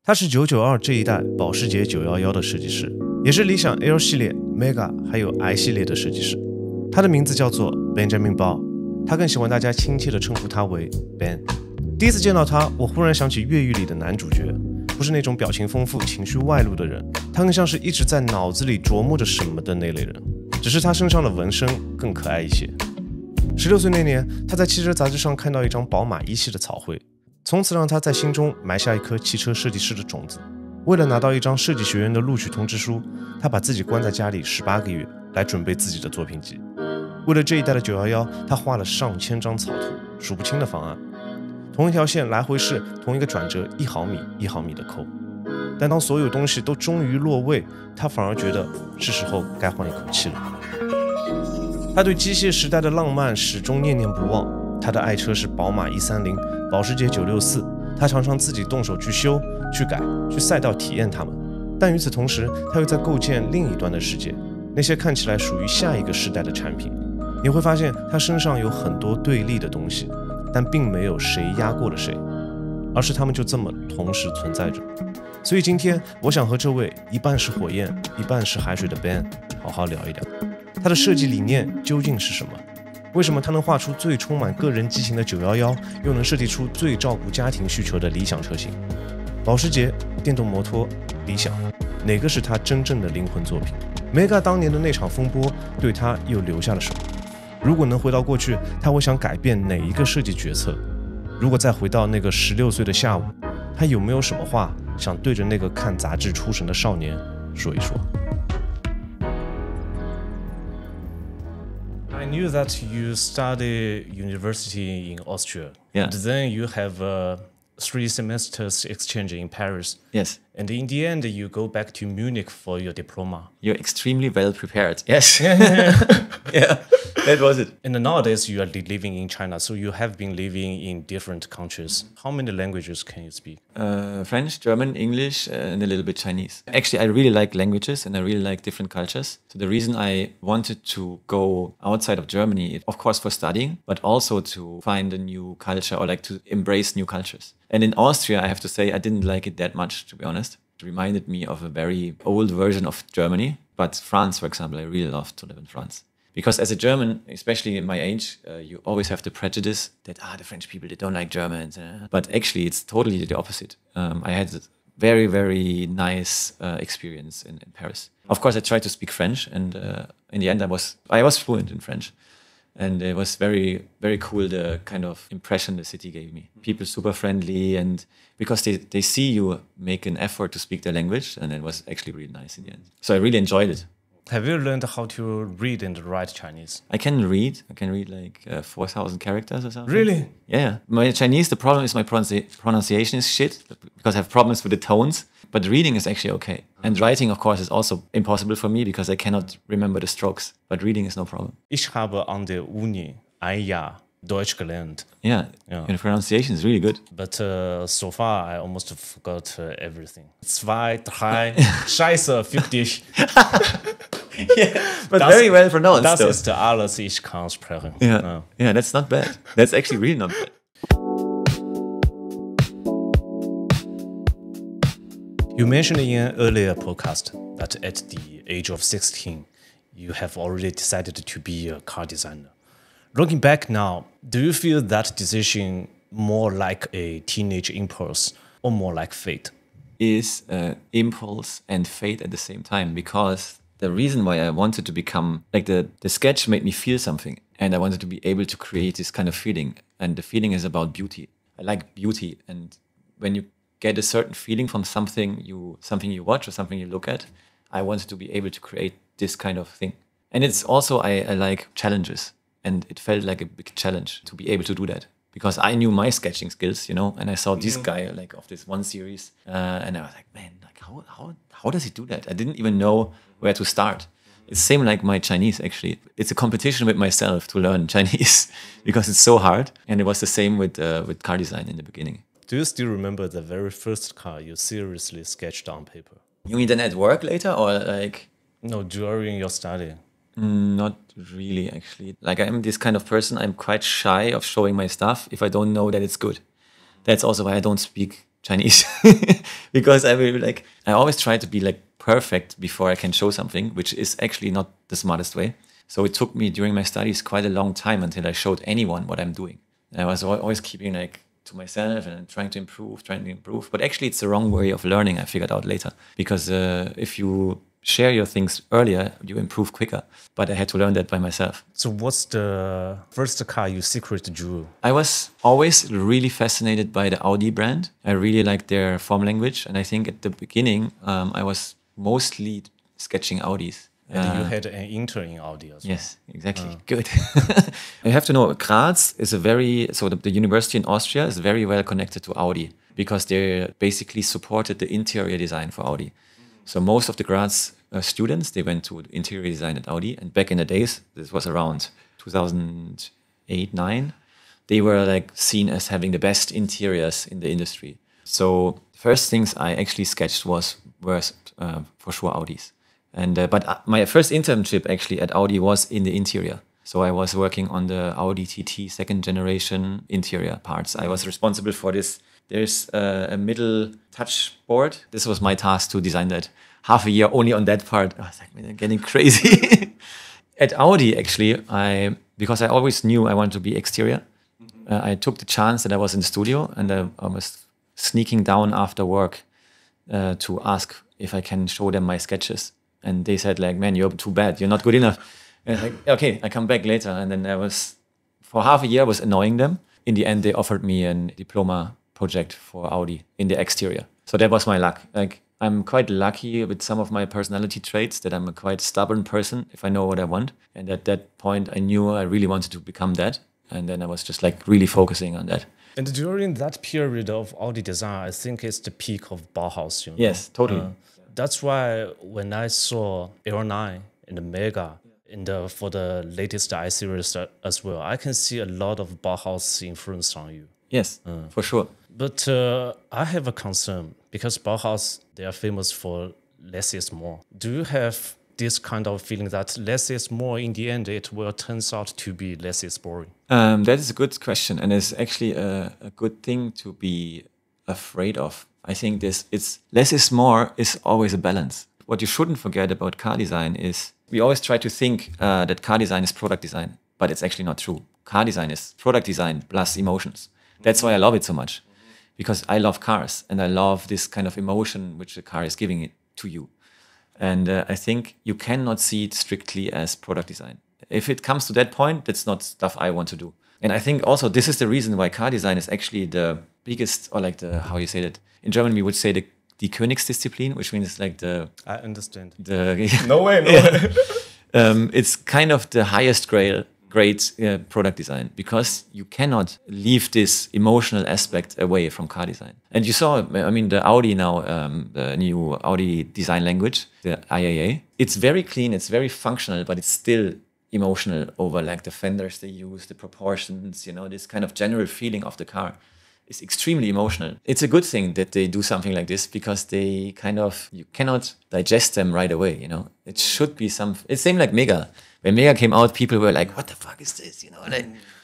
他是992这一代保时捷911的设计师，也是理想 L 系列、Mega 还有 I 系列的设计师。他的名字叫做 Benjamin Ball， 他更喜欢大家亲切地称呼他为 Ben。第一次见到他，我忽然想起越狱里的男主角，不是那种表情丰富、情绪外露的人，他更像是一直在脑子里琢磨着什么的那类人，只是他身上的纹身更可爱一些。16岁那年，他在汽车杂志上看到一张宝马1系的草绘，从此让他在心中埋下一颗汽车设计师的种子。为了拿到一张设计学院的录取通知书，他把自己关在家里18个月，来准备自己的作品集。为了这一代的911，他画了上千张草图，数不清的方案，同一条线来回试，同一个转折1毫米1毫米的抠。但当所有东西都终于落位，他反而觉得是时候该换一口气了。他对机械时代的浪漫始终念念不忘，他的爱车是宝马130、保时捷964，他常常自己动手去修、去改、去赛道体验它们。但与此同时，他又在构建另一端的世界，那些看起来属于下一个时代的产品。你会发现他身上有很多对立的东西，但并没有谁压过了谁，而是他们就这么同时存在着。所以今天我想和这位一半是火焰一半是海水的 Ben 好好聊一聊，他的设计理念究竟是什么？为什么他能画出最充满个人激情的911，又能设计出最照顾家庭需求的理想车型？保时捷、电动摩托、理想，哪个是他真正的灵魂作品？Mega 当年的那场风波对他又留下了什么？如果能回到过去，他会想改变哪一个设计决策？如果再回到那个16岁的下午，他有没有什么话想对着那个看杂志出神的少年说一说？ I knew that you studied university in Austria. Yeah. And then you have 3 semesters exchange in Paris. Yes. And in the end, you go back to Munich for your diploma. You're extremely well prepared. Yes. Yeah, that was it. And nowadays, you are living in China, so you have been living in different countries. How many languages can you speak? French, German, English, and a little bit Chinese. Actually, I really like languages and I really like different cultures. So the reason I wanted to go outside of Germany, of course for studying, but also to find a new culture or like to embrace new cultures. And in Austria, I have to say, I didn't like it that much, to be honest. It reminded me of a very old version of Germany. But France, for example, I really loved to live in France. Because as a German, especially in my age, you always have the prejudice that, the French people, they don't like Germans. But actually, it's totally the opposite. I had a very, very nice experience in Paris. Of course, I tried to speak French, and in the end, I was fluent in French. And it was very, very cool, the kind of impression the city gave me. People super friendly, and because they see you make an effort to speak their language, and it was actually really nice in the end. So I really enjoyed it. Have you learned how to read and write Chinese? I can read like 4,000 characters or something. Really? Yeah. My Chinese, the problem is my pronunciation is shit, because I have problems with the tones. But reading is actually okay. And writing, of course, is also impossible for me because I cannot remember the strokes. But reading is no problem. Ich habe an der Uni ein Jahr Deutsch gelernt. Yeah. Your pronunciation is really good. But so far, I almost forgot everything. 2, 3, Scheiße, 50. Yeah, but very well pronounced. Das ist alles, ich kann sprechen. Yeah. No. Yeah, that's not bad. That's actually really not bad. You mentioned in an earlier podcast that at the age of 16, you have already decided to be a car designer. Looking back now, do you feel that decision more like a teenage impulse or more like fate? Is impulse and fate at the same time, because the reason why I wanted to become, like the sketch made me feel something, and I wanted to be able to create this kind of feeling. And the feeling is about beauty. I like beauty, and when you get a certain feeling from something you watch or something you look at, I wanted to be able to create this kind of thing. And it's also, I like challenges, and it felt like a big challenge to be able to do that, because I knew my sketching skills, and I saw this guy like of this one series, and I was like, man, like how does he do that? I didn't even know where to start. It's same like my Chinese, actually. It's a competition with myself to learn Chinese because it's so hard. And it was the same with car design in the beginning. Do you still remember the very first car you seriously sketched on paper? You mean then at work later, or like? No, during your study. Not really, actually. Like, I'm this kind of person, I'm quite shy of showing my stuff if I don't know that it's good. That's also why I don't speak Chinese because I always try to be like perfect before I can show something, which is actually not the smartest way. So it took me during my studies quite a long time until I showed anyone what I'm doing. I was always keeping like to myself and trying to improve. But actually it's the wrong way of learning, I figured out later. Because if you share your things earlier, you improve quicker. But I had to learn that by myself. So what's the first car you secretly drew? I was always really fascinated by the Audi brand. I really liked their form language. And I think at the beginning, I was mostly sketching Audis. And you had an intern in Audi as well. Yes, exactly. Good. You have to know, Graz is the university in Austria is very well connected to Audi because they basically supported the interior design for Audi. So most of the Graz students, they went to interior design at Audi. And back in the days, this was around 2008, 9, they were like seen as having the best interiors in the industry. So the first things I actually sketched were for sure Audis. But my first internship actually at Audi was in the interior. So I was working on the Audi TT second generation interior parts. I was responsible for this. There's a middle touch board. This was my task to design that. Half a year only on that part. I was like, man, I'm getting crazy. At Audi, actually, because I always knew I wanted to be exterior, I took the chance that I was in the studio and I was sneaking down after work to ask if I can show them my sketches. And they said like, man, you're too bad. You're not good enough. And I was like, okay, I come back later. And then for half a year, I was annoying them. In the end, they offered me a diploma project for Audi in the exterior. So that was my luck. Like, I'm quite lucky with some of my personality traits that I'm a quite stubborn person if I know what I want. And at that point, I knew I really wanted to become that. And then I was just like really focusing on that. And during that period of Audi design, I think it's the peak of Bauhaus. You know? Yes, totally. That's why when I saw L9 and the Mega for the latest I-Series as well, I can see a lot of Bauhaus influence on you. Yes, for sure. But I have a concern because Bauhaus, they are famous for less is more. Do you have this kind of feeling that less is more in the end, it will turn out to be less is boring? That is a good question. And it's actually a good thing to be afraid of. I think it's less is more is always a balance. What you shouldn't forget about car design is we always try to think that car design is product design, but it's actually not true. Car design is product design plus emotions. That's why I love it so much, because I love cars and I love this kind of emotion which the car is giving it to you. And I think you cannot see it strictly as product design. If it comes to that point, that's not stuff I want to do. And I think also this is the reason why car design is actually the biggest, or like how you say that? In German, we would say the Königsdisziplin, which means like the... I understand. No way. It's kind of the highest grade product design, because you cannot leave this emotional aspect away from car design. And you saw, I mean, the Audi now, the new Audi design language, the IAA, it's very clean, it's very functional, but it's still emotional over like the fenders they use, the proportions, you know, this kind of general feeling of the car is extremely emotional. It's a good thing that they do something like this, because they you cannot digest them right away, you know. It should be it's same like Mega. When Mega came out, people were like, what the fuck is this, you know?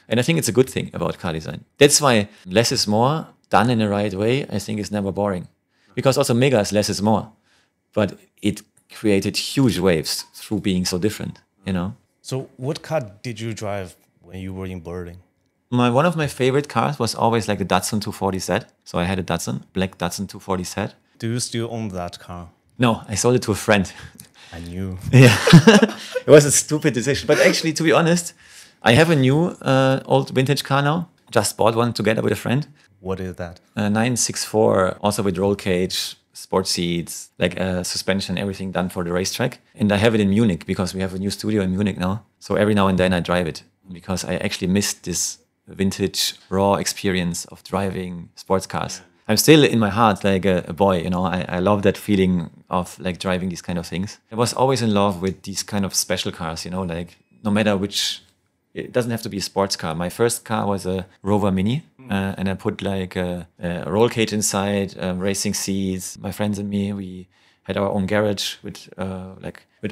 And I think it's a good thing about car design. That's why less is more, done in the right way, I think is never boring. Because also Mega is less is more, but it created huge waves through being so different, you know. So what car did you drive when you were in Berlin? One of my favorite cars was always like the Datsun 240Z. So I had a black Datsun 240Z. Do you still own that car? No, I sold it to a friend. I knew. Yeah, it was a stupid decision. But actually, to be honest, I have a new old vintage car now. Just bought one together with a friend. What is that? 964, also with roll cage, sport seats, like suspension, everything done for the racetrack. And I have it in Munich because we have a new studio in Munich now. So every now and then I drive it, because I actually missed this vintage raw experience of driving sports cars. I'm still in my heart like a boy, you know. I love that feeling of like driving these kind of things. I was always in love with these kind of special cars, you know, like no matter which, it doesn't have to be a sports car. My first car was a Rover Mini, and I put like a roll cage inside, racing seats. My friends and me, we had our own garage with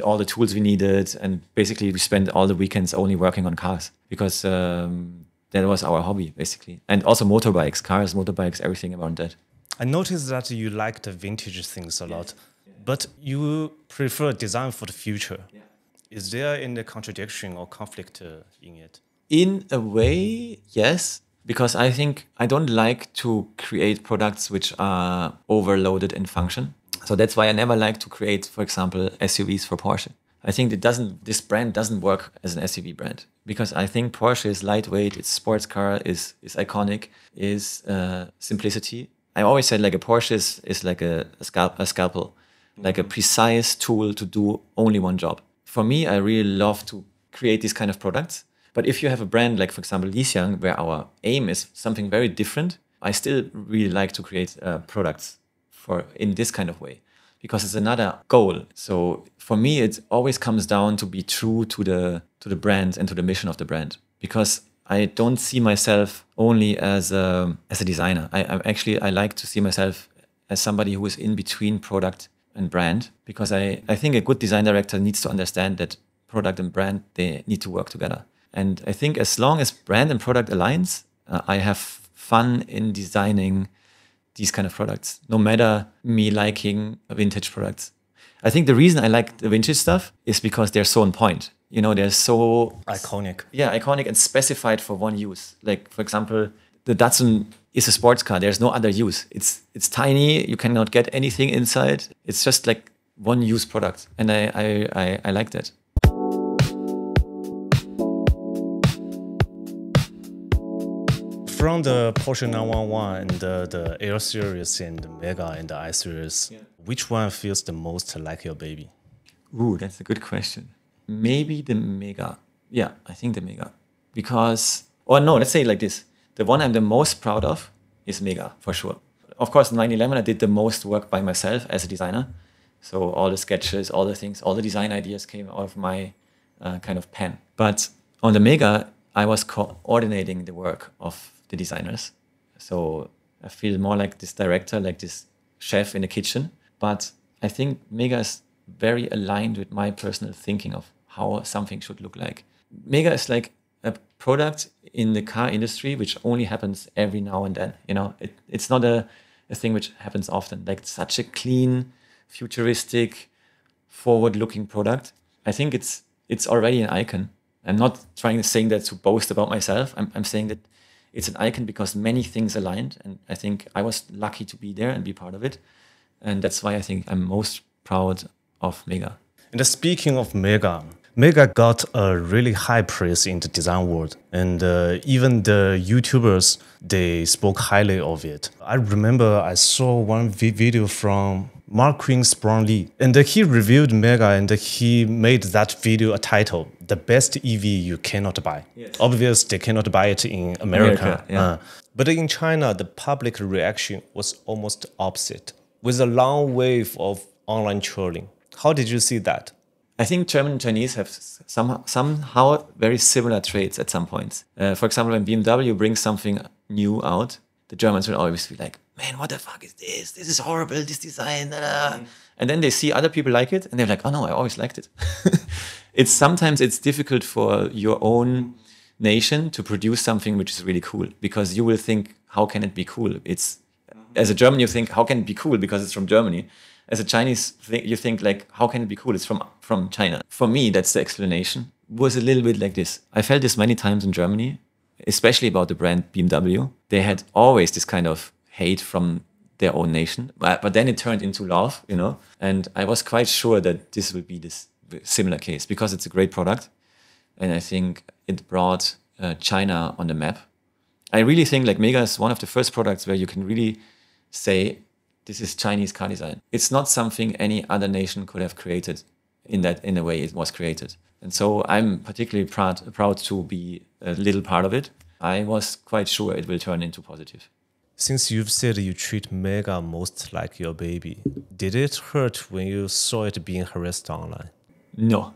all the tools we needed, and basically we spent all the weekends only working on cars, because that was our hobby, basically. And also motorbikes, cars, motorbikes, everything around that. I noticed that you like the vintage things a lot, but you prefer design for the future. Is there any contradiction or conflict in it? In a way, yes, because I think I don't like to create products which are overloaded in function. So that's why I never like to create, for example, SUVs for Porsche. I think this brand doesn't work as an SUV brand because I think Porsche is lightweight, it's sports car, is iconic, is simplicity. I always said like a Porsche is like a scalpel, like a precise tool to do only one job. For me, I really love to create these kind of products. But if you have a brand like, for example, Lixiang, where our aim is something very different, I still really like to create products in this kind of way because it's another goal. So for me, it always comes down to be true to the brand and to the mission of the brand because I don't see myself only as a designer. I like to see myself as somebody who is in between product and brand because I think a good design director needs to understand that product and brand, they need to work together. And I think as long as brand and product aligns, I have fun in designing these kind of products, no matter me liking vintage products. I think the reason I like the vintage stuff is because they're so on point. You know, they're so... iconic. Yeah, iconic and specified for one use. Like, for example, the Datsun is a sports car. There's no other use. It's tiny. You cannot get anything inside. It's just like one use product. And I like that. From the Porsche 911 and the L series and the Mega and the I series, which one feels the most like your baby? Ooh, that's a good question. Maybe the Mega. Yeah, I think the Mega. Because, or no, let's say it like this. The one I'm the most proud of is Mega, for sure. Of course, in 911, I did the most work by myself as a designer. So all the sketches, all the things, all the design ideas came out of my kind of pen. But on the Mega, I was coordinating the work of the designers. So I feel more like this director, like this chef in the kitchen. But I think Mega is very aligned with my personal thinking of how something should look like. Mega is like a product in the car industry which only happens every now and then. You know, it's not a thing which happens often. Like such a clean, futuristic, forward-looking product. I think it's already an icon. I'm not saying that to boast about myself. I'm saying that it's an icon because many things aligned. And I think I was lucky to be there and be part of it. And that's why I think I'm most proud of Mega. And speaking of Mega, Mega got a really high praise in the design world. And even the YouTubers, they spoke highly of it. I remember I saw one video from Mark Queen's Brown Lee, and he reviewed Mega and he made that video a title, The Best EV You Cannot Buy. Yes. Obviously, they cannot buy it in America. Yeah. But in China, the public reaction was almost opposite, with a long wave of online trolling. How did you see that? I think German and Chinese have somehow very similar traits at some points. For example, when BMW brings something new out, the Germans will always be like, man, what the fuck is this? This is horrible, this design. And then they see other people like it and they're like, oh no, I always liked it. Sometimes it's difficult for your own nation to produce something which is really cool because you will think, how can it be cool? As a German, you think, how can it be cool? Because it's from Germany. As a Chinese, you think like, how can it be cool? It's from China. For me, that's the explanation. It was a little bit like this. I felt this many times in Germany, especially about the brand BMW. They had always this kind of hate from their own nation, but then it turned into love, you know. And I was quite sure that this would be this similar case because it's a great product. And I think it brought China on the map. I really think like Mega is one of the first products where you can really say, this is Chinese car design. It's not something any other nation could have created in the way it was created. And so I'm particularly proud to be a little part of it. I was quite sure it will turn into positive. Since you've said you treat Mega most like your baby, did it hurt when you saw it being harassed online? No.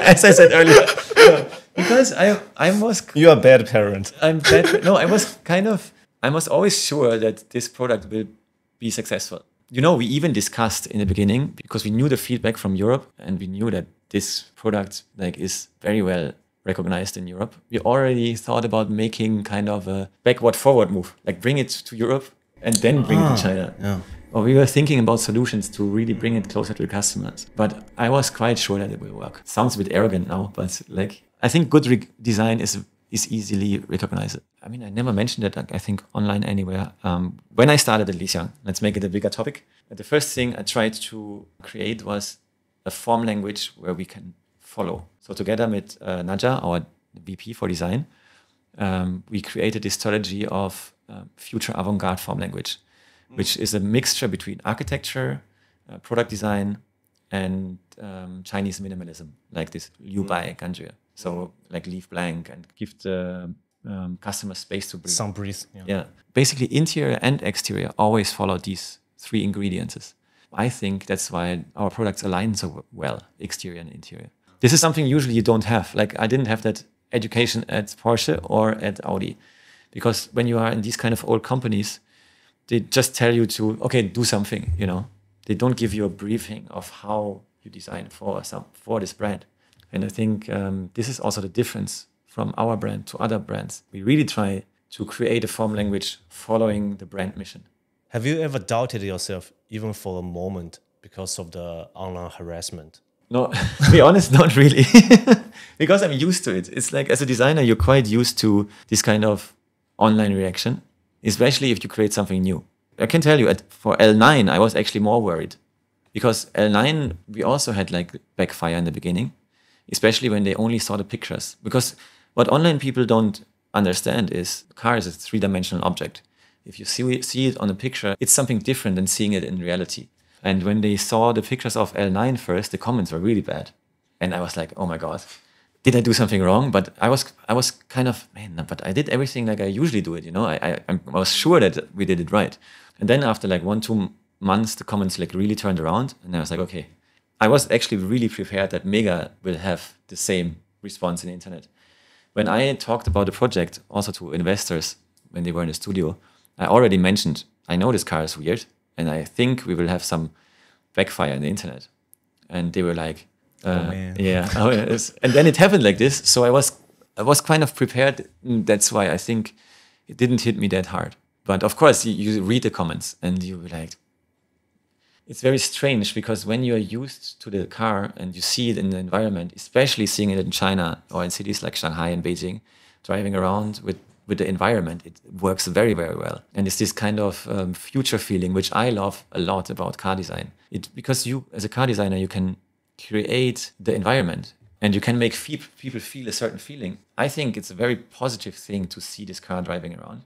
As I said earlier. No. Because I was... You're a bad parent. I'm bad. No, I was always sure that this product will be successful. You know, we even discussed in the beginning because we knew the feedback from Europe and we knew that this product is very well recognized in Europe. We already thought about making kind of a backward forward move, like bring it to Europe and then bring it to China. Yeah. Or we were thinking about solutions to really bring it closer to the customers. But I was quite sure that it will work. Sounds a bit arrogant now, but like I think good design is easily recognized. I mean, I never mentioned that, I think, online anywhere. When I started at Lixiang, let's make it a bigger topic. The first thing I tried to create was a form language where we can follow. So together with Naja, our VP for design, we created this strategy of future avant-garde form language, which is a mixture between architecture, product design, and Chinese minimalism, like this Liu Bai Ganjue. So like leave blank and give the customer space to breathe. Some breathe. Yeah. Basically, interior and exterior always follow these three ingredients. I think that's why our products align so well, exterior and interior. This is something usually you don't have. Like I didn't have that education at Porsche or at Audi, because when you are in these kind of old companies, they just tell you to, okay, do something, you know. They don't give you a briefing of how you design for this brand. And I think this is also the difference from our brand to other brands. We really try to create a form language following the brand mission. Have you ever doubted yourself, even for a moment, because of the online harassment? No, to be honest, not really. Because I'm used to it. It's like, as a designer, you're quite used to this kind of online reaction, especially if you create something new. I can tell you, for L9, I was actually more worried. Because L9, we also had like backfire in the beginning, especially when they only saw the pictures. Because what online people don't understand is a car is a three-dimensional object. If you see it on a picture, it's something different than seeing it in reality. And when they saw the pictures of L9 first, the comments were really bad. And I was like, oh my God, did I do something wrong? But I was kind of, man, but I did everything like I usually do it, you know? I was sure that we did it right. And then after like 1-2 months, the comments like really turned around. And I was like, okay. I was actually really prepared that Mega will have the same response in the internet. When I talked about the project also to investors when they were in the studio, I already mentioned, I know this car is weird, and I think we will have some backfire in the internet. And they were like, yeah. Oh, yes. And then it happened like this. So I was kind of prepared. That's why I think it didn't hit me that hard. But of course, you read the comments and you were like, it's very strange, because when you're used to the car and you see it in the environment, especially seeing it in China or in cities like Shanghai and Beijing, driving around with the environment, it works very, very well. And it's this kind of future feeling, which I love a lot about car design. Because you, as a car designer, you can create the environment and you can make people feel a certain feeling. I think it's a very positive thing to see this car driving around.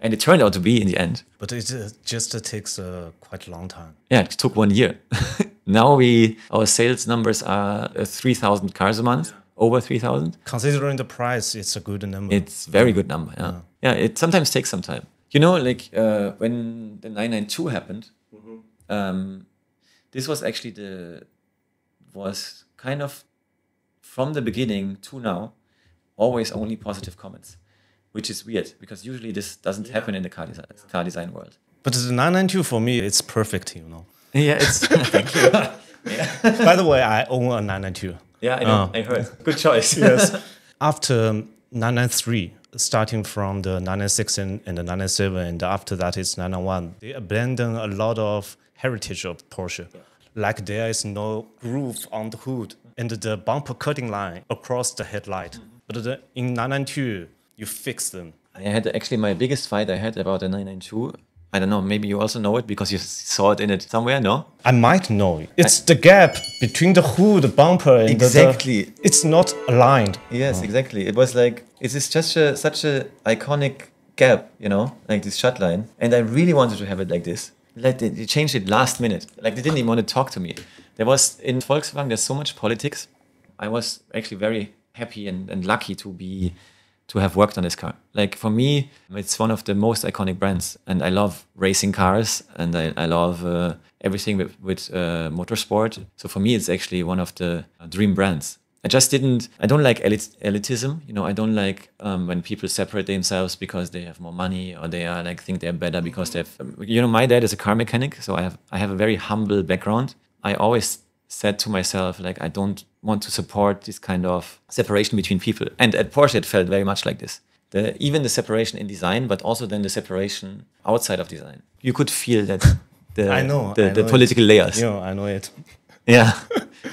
And it turned out to be in the end. But it just takes quite a long time. Yeah, it took 1 year. Now our sales numbers are 3,000 cars a month, over 3,000. Considering the price, it's a good number. It's a very good number, yeah. Yeah, it sometimes takes some time. You know, like when the 992 happened, this was actually was kind of from the beginning to now, always only positive comments. Which is weird, because usually this doesn't happen in the car design world. But the 992 for me, it's perfect, you know. Yeah, it's thank you. Yeah. By the way, I own a 992. Yeah, I know. I heard. Good choice. Yes. After 993, starting from the 996 and the 997, and after that it's 991, they abandon a lot of heritage of Porsche. Yeah. Like there is no groove on the hood and the bumper cutting line across the headlight. But in 992, you fix them. I had actually my biggest fight I had about the 992. I don't know, maybe you also know it because you saw it in it somewhere, no? I might know. It's the gap between the hood, the bumper, and exactly. It's not aligned. Yes, exactly. It was like, it is just such a iconic gap, you know, like this shut line. And I really wanted to have it like this. Like they changed it last minute. Like they didn't even want to talk to me. There was, in Volkswagen, there's so much politics. I was actually very happy and lucky to have worked on this car. Like for me, it's one of the most iconic brands, and I love racing cars, and I love everything with motorsport. So for me, it's actually one of the dream brands. I don't like elitism. You know, I don't like when people separate themselves because they have more money or they are like think they're better because they have. You know, my dad is a car mechanic, so I have a very humble background. I always said to myself, like, I don't want to support this kind of separation between people. And at Porsche, it felt very much like this. Even the separation in design, but also then the separation outside of design. You could feel that I know the political layers. I know it. Yeah,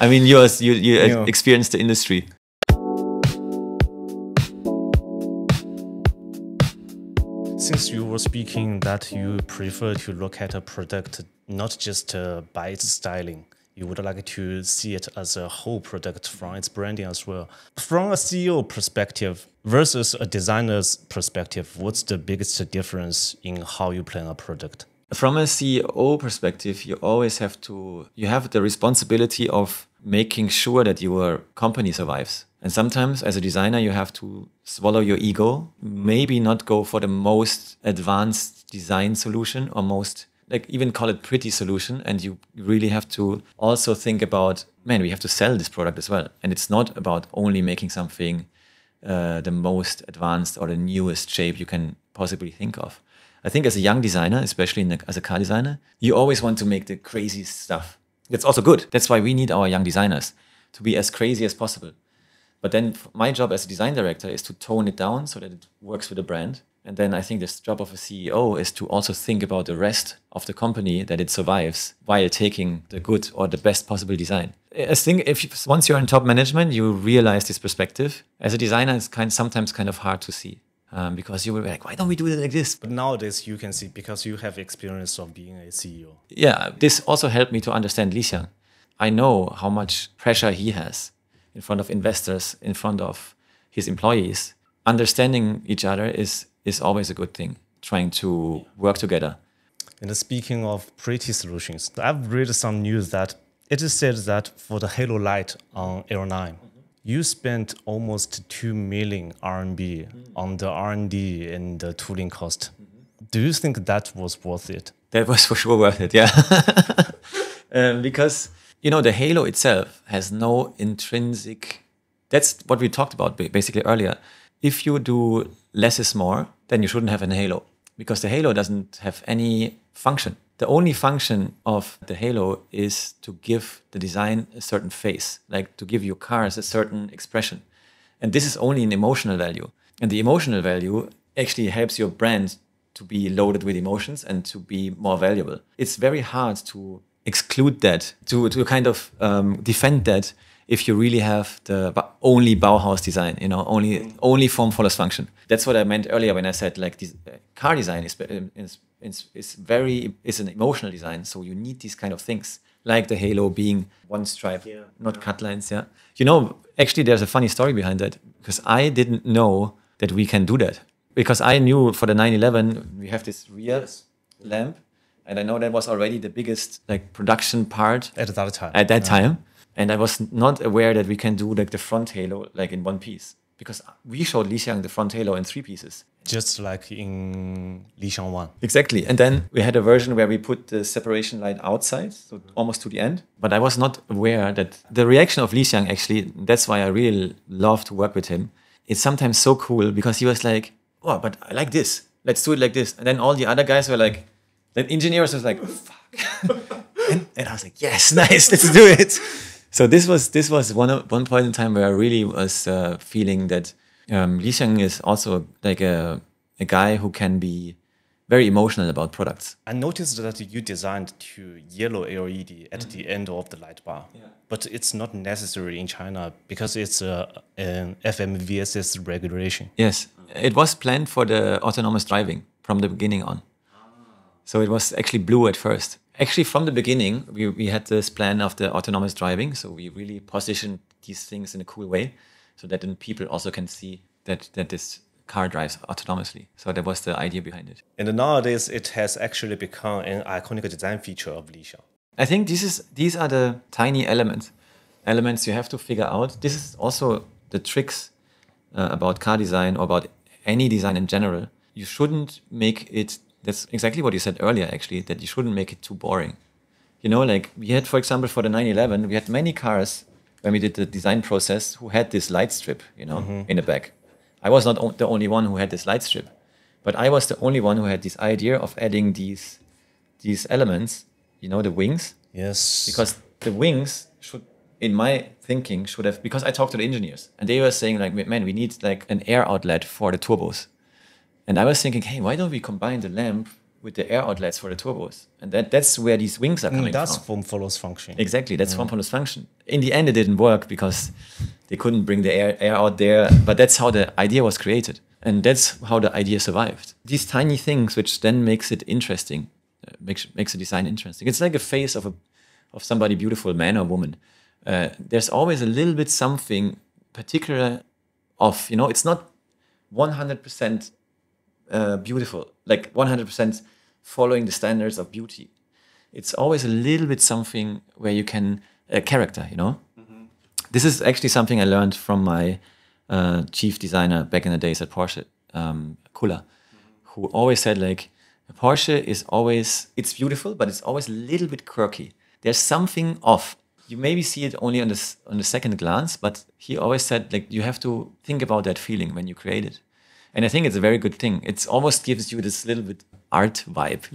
I mean, you experienced the industry. Since you were speaking that you prefer to look at a product not just by its styling, you would like to see it as a whole product from its branding as well. From a CEO perspective versus a designer's perspective, what's the biggest difference in how you plan a product? From a CEO perspective, you have the responsibility of making sure that your company survives. And sometimes as a designer, you have to swallow your ego, maybe not go for the most advanced design solution or most, like even call it pretty solution. And you really have to also think about, man, we have to sell this product as well. And it's not about only making something the most advanced or the newest shape you can possibly think of. I think as a young designer, especially as a car designer, you always want to make the crazy stuff. That's also good. That's why we need our young designers to be as crazy as possible. But then my job as a design director is to tone it down so that it works with the brand. And then I think the job of a CEO is to also think about the rest of the company, that it survives while taking the good or the best possible design. I think once you're in top management, you realize this perspective. As a designer, it's sometimes kind of hard to see. Because you were like, why don't we do it like this? But nowadays you can see, because you have experience of being a CEO. Yeah, this also helped me to understand Li Xiang. I know how much pressure he has in front of investors, in front of his employees. Understanding each other is always a good thing, trying to work together. And speaking of pretty solutions, I've read some news that it is said that for the halo light on Aero 9, you spent almost 2 million RMB on the R&D and the tooling cost. Do you think that was worth it? That was for sure worth it, yeah. Because, the halo itself has no intrinsic... That's what we talked about basically earlier. If you do less is more, then you shouldn't have a halo, because the halo doesn't have any function. The only function of the halo is to give the design a certain face, like to give your cars a certain expression. And this is only an emotional value. And the emotional value actually helps your brand to be loaded with emotions and to be more valuable. It's very hard to exclude that, to kind of defend that if you really have the only Bauhaus design, only form follows function. That's what I meant earlier when I said like this, car design is an emotional design. So you need these kind of things, like the halo being one stripe, not cut lines. Yeah, actually there's a funny story behind that, because I didn't know that we can do that, because I knew for the 911 we have this rear lamp, and I know that was already the biggest production part at that time. Time. And I was not aware that we can do the front halo in one piece, because we showed Li Xiang the front halo in 3 pieces. Just like in Li Xiang 1. Exactly. And then we had a version where we put the separation light outside, so almost to the end. But I was not aware that the reaction of Li Xiang, actually, that's why I really love to work with him. It's sometimes so cool, because he was like, oh, but I like this. Let's do it like this. And then all the other guys were like, the engineers was like, oh, fuck. and I was like, yes, nice, let's do it. So this was one point in time where I really was feeling that Li Xiang is also like a guy who can be very emotional about products. I noticed that you designed to yellow LED at the end of the light bar, but it's not necessary in China because it's an FMVSS regulation. Yes, it was planned for the autonomous driving from the beginning on. So it was actually blue at first. Actually, from the beginning, we had this plan of the autonomous driving. So we really positioned these things in a cool way so that then people also can see that this car drives autonomously. So that was the idea behind it. And nowadays, it has actually become an iconic design feature of Li Xiang. I think these are the tiny elements you have to figure out. This is also the tricks about car design or about any design in general. You shouldn't make it... That's exactly what you said earlier, actually, that you shouldn't make it too boring. Like we had, for example, for the 911, we had many cars when we did the design process who had this light strip, in the back. I was not the only one who had this light strip, but I was the only one who had this idea of adding these elements, the wings. Yes. Because the wings should in my thinking, should have, because I talked to the engineers and they were saying like, man, we need like an air outlet for the turbos. And I was thinking, hey, why don't we combine the lamp with the air outlets for the turbos? And that's where these wings are coming that's from. form follows function. Exactly, that's form follows function. In the end, it didn't work because they couldn't bring the air out there, but that's how the idea was created. And that's how the idea survived. These tiny things, which then makes it interesting, makes the design interesting. It's like a face of somebody beautiful, man or woman. There's always a little bit something particular of, it's not 100% beautiful, like 100% following the standards of beauty. It's always a little bit something where you can, character, This is actually something I learned from my chief designer back in the days at Porsche, Kulla, who always said like, Porsche is always, it's beautiful, but it's always a little bit quirky. There's something off. You maybe see it only on the second glance, but he always said like, you have to think about that feeling when you create it. And I think it's a very good thing. It almost gives you this little bit art vibe,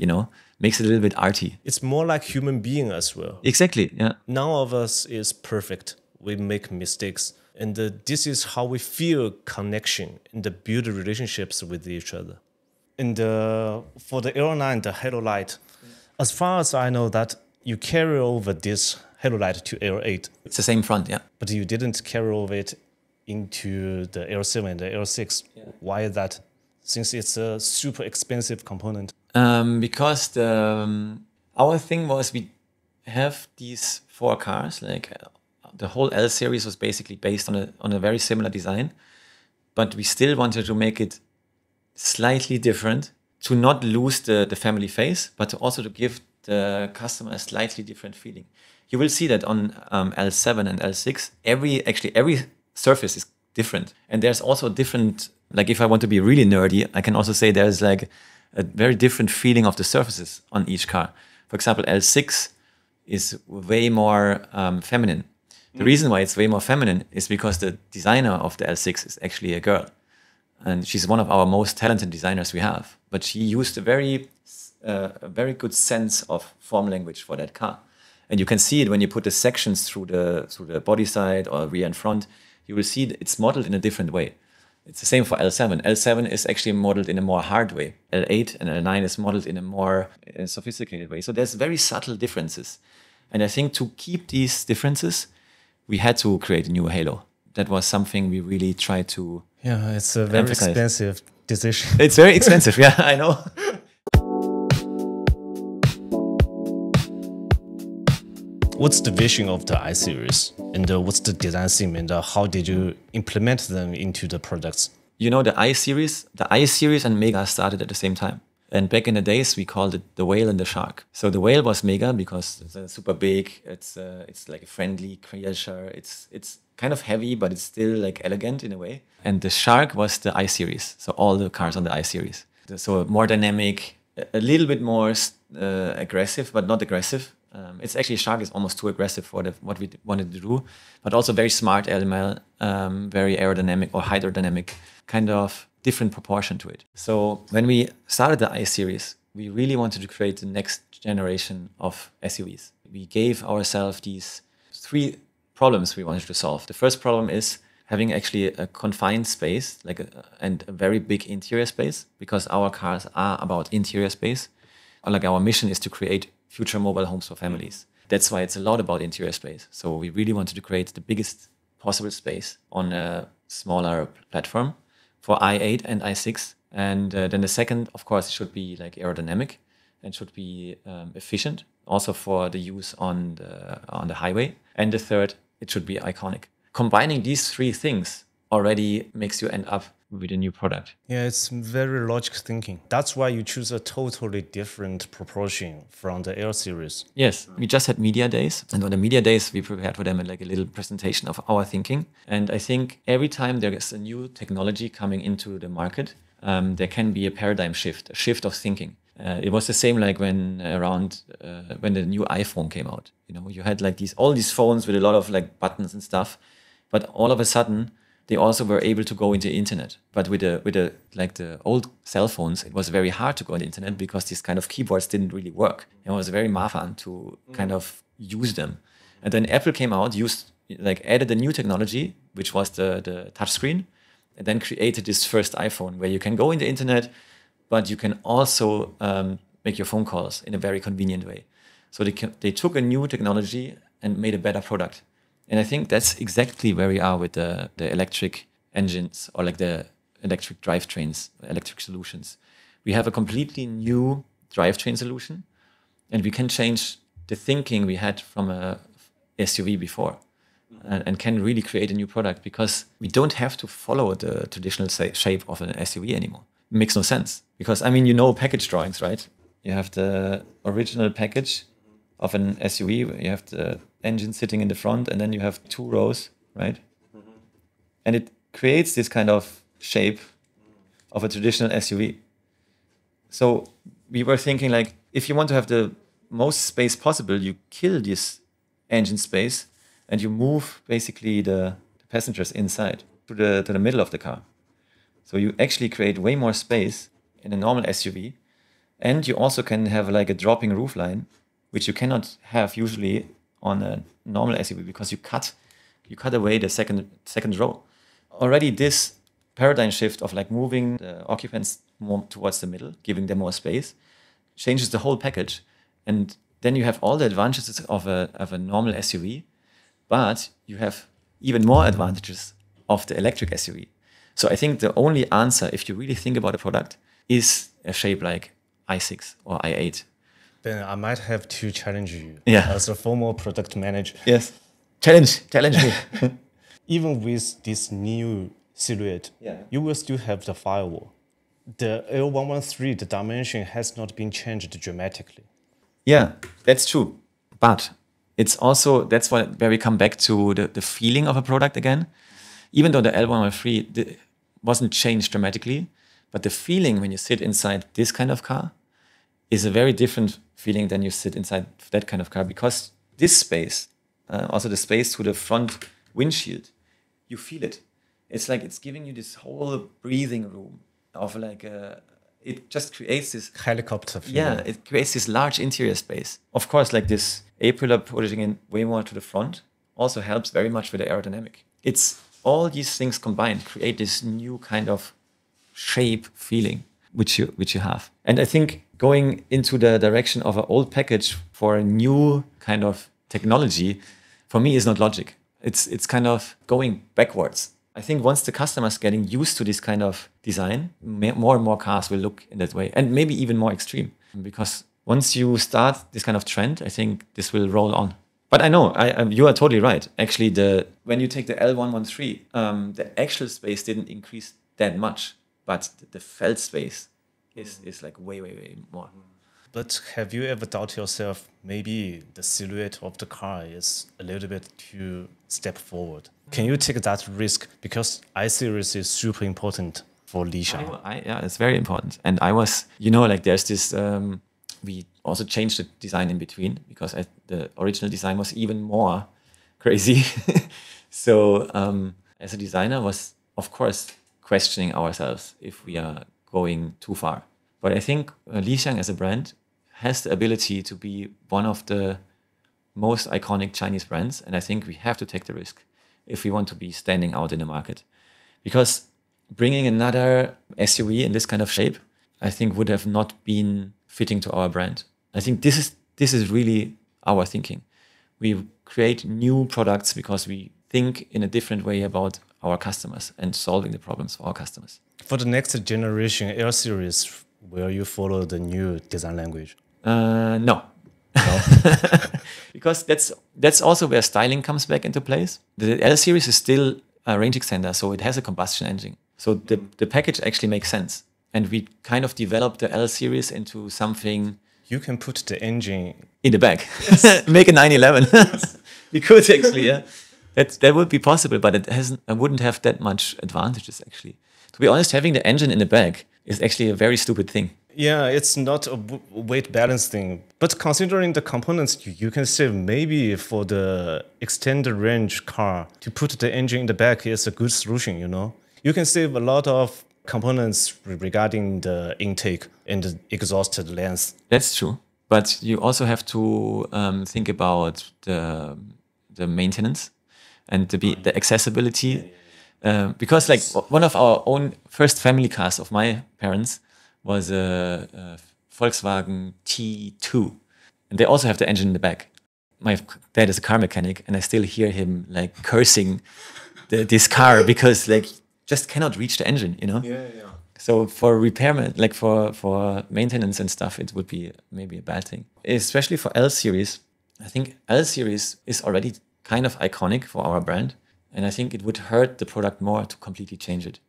makes it a little bit arty. It's more like human being as well. Exactly, yeah. None of us is perfect. We make mistakes. And this is how we feel connection and build relationships with each other. And for the Aero 9, the halo light, as far as I know that you carry over this halo light to Aero 8. It's the same front, yeah. But you didn't carry over it into the Aero 7 and the Aero 6. Yeah. Why is that? Since it's a super expensive component. Because our thing was we have these 4 cars, like the whole L series was basically based on a very similar design, but we still wanted to make it slightly different, to not lose the family face, but to also to give the customer a slightly different feeling. You will see that on L7 and L6, every surface is different. And there's also different, like if I want to be really nerdy, I can also say there's like a very different feeling of the surfaces on each car. For example, L6 is way more feminine. The reason why it's way more feminine is because the designer of the L6 is actually a girl. And she's one of our most talented designers we have. But she used a very good sense of form language for that car. And you can see it when you put the sections through the body side or rear and front. You will see it's modeled in a different way. It's the same for L7. L7 is actually modeled in a more hard way. L8 and L9 is modeled in a more sophisticated way. So there's very subtle differences. And I think to keep these differences, we had to create a new halo. That was something we really tried to it's a very expensive decision. It's very expensive, yeah, I know. What's the vision of the I-Series? And what's the design theme? And how did you implement them into the products? The I-Series and Mega started at the same time. And back in the days, we called it the whale and the shark. So the whale was Mega because it's super big. It's like a friendly creature. It's kind of heavy, but it's still like elegant in a way. And the shark was the I-Series. So all the cars on the I-Series. So more dynamic, a little bit more aggressive, but not aggressive. It's actually shark is almost too aggressive for what we wanted to do, but also very smart LML, very aerodynamic or hydrodynamic, kind of different proportion to it. So when we started the I-Series, we really wanted to create the next generation of SUVs. We gave ourselves these 3 problems we wanted to solve. The first problem is having actually a confined space, and a very big interior space, because our cars are about interior space. Like our mission is to create future mobile homes for families. That's why it's a lot about interior space. So we really wanted to create the biggest possible space on a smaller platform for i8 and i6. And then the second, of course, it should be like aerodynamic and should be efficient, also for the use on the highway. And the third, it should be iconic. Combining these 3 things already makes you end up with a new product. Yeah, it's very logical thinking. That's why you choose a totally different proportion from the Air series. Yes, we just had media days, and on the media days we prepared for them like a little presentation of our thinking. And I think every time there is a new technology coming into the market, there can be a paradigm shift, a shift of thinking. It was the same like when the new iPhone came out. You had like all these phones with a lot of like buttons and stuff, but all of a sudden they also were able to go into the internet. But with the old cell phones, it was very hard to go on the internet because these kind of keyboards didn't really work. It was very mafan to kind of use them. And then Apple came out, added a new technology, which was the touchscreen, and then created this first iPhone where you can go in the internet, but you can also make your phone calls in a very convenient way. So they took a new technology and made a better product. And I think that's exactly where we are with the electric engines or like the electric drivetrains, electric solutions. We have a completely new drivetrain solution, and we can change the thinking we had from a SUV before and can really create a new product because we don't have to follow the traditional shape of an SUV anymore. It makes no sense because, package drawings, right? You have the original package of an SUV where you have the engine sitting in the front and then you have 2 rows, right? Mm-hmm. And it creates this kind of shape of a traditional SUV. So we were thinking like, if you want to have the most space possible, you kill this engine space and you move basically the passengers inside to the middle of the car. So you actually create way more space in a normal SUV. And you also can have like a dropping roofline, which you cannot have usually on a normal SUV because you cut away the second row. Already this paradigm shift of like moving the occupants more towards the middle, giving them more space, changes the whole package. And then you have all the advantages of a normal SUV, but you have even more advantages of the electric SUV. So I think the only answer, if you really think about a product, is a shape like i6 or i8. Then I might have to challenge you as a former product manager. Yes, challenge me. Even with this new silhouette, you will still have the firewall. The L113, the dimension has not been changed dramatically. Yeah, that's true. But it's also, that's where we come back to the feeling of a product again. Even though the L113 wasn't changed dramatically, but the feeling when you sit inside this kind of car is a very different feeling than you sit inside that kind of car because this space, also the space to the front windshield, you feel it. It's like it's giving you this whole breathing room of like it just creates this helicopter feeling. Yeah, it creates this large interior space. Of course, like this A-pillar pushing in way more to the front also helps very much with the aerodynamic. It's all these things combined create this new kind of shape feeling which you have. And I think going into the direction of an old package for a new kind of technology, for me, is not logic. It's kind of going backwards. I think once the customer's getting used to this kind of design, more and more cars will look in that way, and maybe even more extreme. Because once you start this kind of trend, I think this will roll on. But I know, you are totally right. Actually, when you take the L113, the actual space didn't increase that much, but the felt space is like way, way, way more. But have you ever doubted yourself, maybe the silhouette of the car is a little bit too step forward? Can you take that risk? Because I-Series is super important for Lixiang. Yeah, it's very important. And I was, there's this, we also changed the design in between because the original design was even more crazy. So as a designer was, of course, questioning ourselves if we are going too far. But I think Lixiang as a brand has the ability to be one of the most iconic Chinese brands. And I think we have to take the risk if we want to be standing out in the market. Because bringing another SUV in this kind of shape, I think would have not been fitting to our brand. I think this is really our thinking. We create new products because we think in a different way about our customers and solving the problems for our customers. For the next generation L-Series, will you follow the new design language? No. Because that's also where styling comes back into place. The L-Series is still a range extender, so it has a combustion engine. So the package actually makes sense. And we kind of developed the L-Series into something... You can put the engine... in the back. Yes. Make a 911. Yes. We could actually, yeah. That would be possible, but it wouldn't have that much advantages, actually. To be honest, having the engine in the back is actually a very stupid thing. Yeah, it's not a weight balance thing. But considering the components, you can save maybe for the extended range car to put the engine in the back is a good solution, you know? You can save a lot of components regarding the intake and the exhaust length. That's true. But you also have to think about the maintenance and the accessibility. Because like one of our own first family cars of my parents was a Volkswagen T2. And they also have the engine in the back. My dad is a car mechanic, and I still hear him like cursing this car because like just cannot reach the engine, you know? Yeah, yeah. So for repairment, like for maintenance and stuff, it would be maybe a bad thing. Especially for L series, I think L series is already kind of iconic for our brand, and I think it would hurt the product more to completely change it.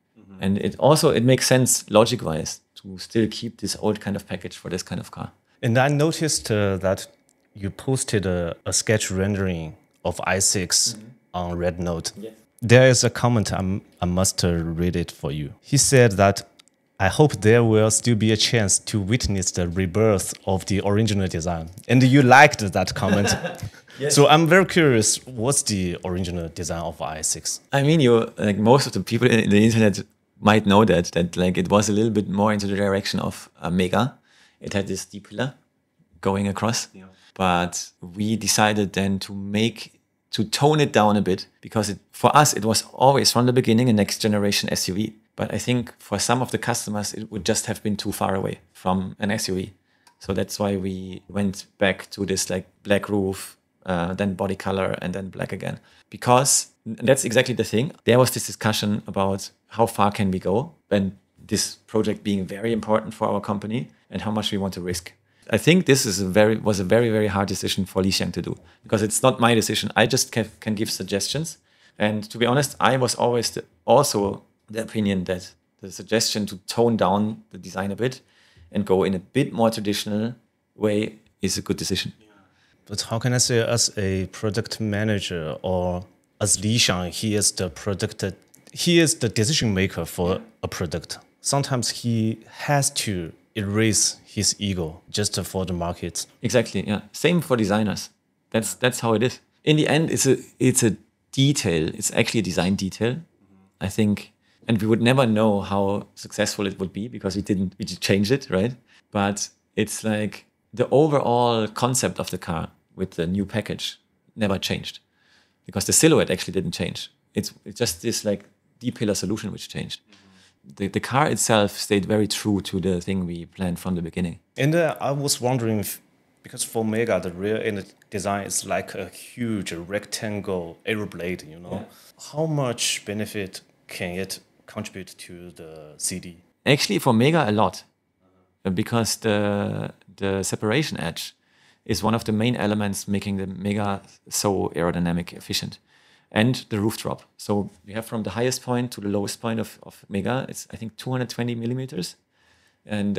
And it makes sense logic-wise to still keep this old kind of package for this kind of car. And I noticed that you posted a sketch rendering of i6 on Red Note. Yes. There is a comment, I must read it for you. He said that, I hope there will still be a chance to witness the rebirth of the original design. And you liked that comment. Yes. So I'm very curious, what's the original design of i6? I mean, like most of the people in the internet might know that like it was a little bit more into the direction of a Mega. It had this D-pillar going across. Yeah. But we decided then to tone it down a bit because for us, it was always from the beginning a next generation SUV. But I think for some of the customers, it would just have been too far away from an SUV. So that's why we went back to this like black roof, then body color, and then black again. Because that's exactly the thing. There was this discussion about how far can we go, and this project being very important for our company and how much we want to risk. I think this was a very, very hard decision for Li Xiang to do because it's not my decision. I just can give suggestions. And to be honest, I was always also the opinion that the suggestion to tone down the design a bit and go in a bit more traditional way is a good decision. But how can I say, as a product manager or as Li Xiang, he is the decision maker for a product. Sometimes he has to erase his ego just for the market. Exactly. Yeah. Same for designers. That's how it is. In the end, it's a detail. It's actually a design detail, I think. And we would never know how successful it would be because we just changed it, right? But it's like the overall concept of the car with the new package never changed because the silhouette actually didn't change. It's just this like D-pillar solution which changed. The car itself stayed very true to the thing we planned from the beginning. And I was wondering if, because for Mega, the rear end design is like a huge rectangle aero blade, you know? Yeah. How much benefit can it contribute to the CD? Actually, for Mega, a lot. Because the separation edge is one of the main elements making the Mega so aerodynamic efficient. And the roof drop. So we have from the highest point to the lowest point of Mega, it's I think 220 millimeters. And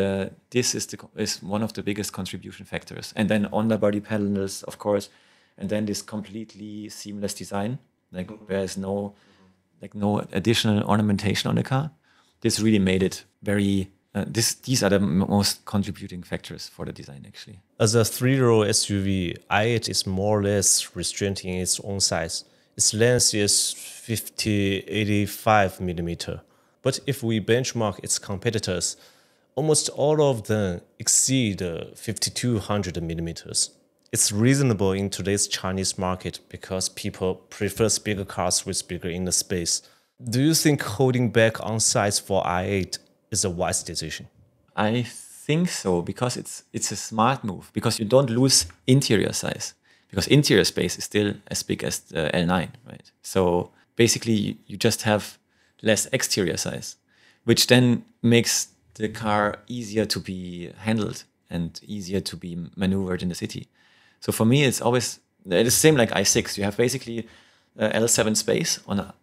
this is one of the biggest contribution factors. And then underbody panels, of course. And then this completely seamless design, like there's no additional ornamentation on the car. This really made it very. These are the most contributing factors for the design, actually. As a three-row SUV, i8 is more or less restrained in its own size. Its length is 85 millimeter. But if we benchmark its competitors, almost all of them exceed 5,200 millimeters. It's reasonable in today's Chinese market because people prefer bigger cars with bigger inner space. Do you think holding back on size for i8 is a wise decision? I think so, because it's a smart move, because you don't lose interior size. Because interior space is still as big as the L9, right? So basically, you just have less exterior size, which then makes the car easier to be handled and easier to be maneuvered in the city. So for me, it's the same like i6. You have basically L7 space on a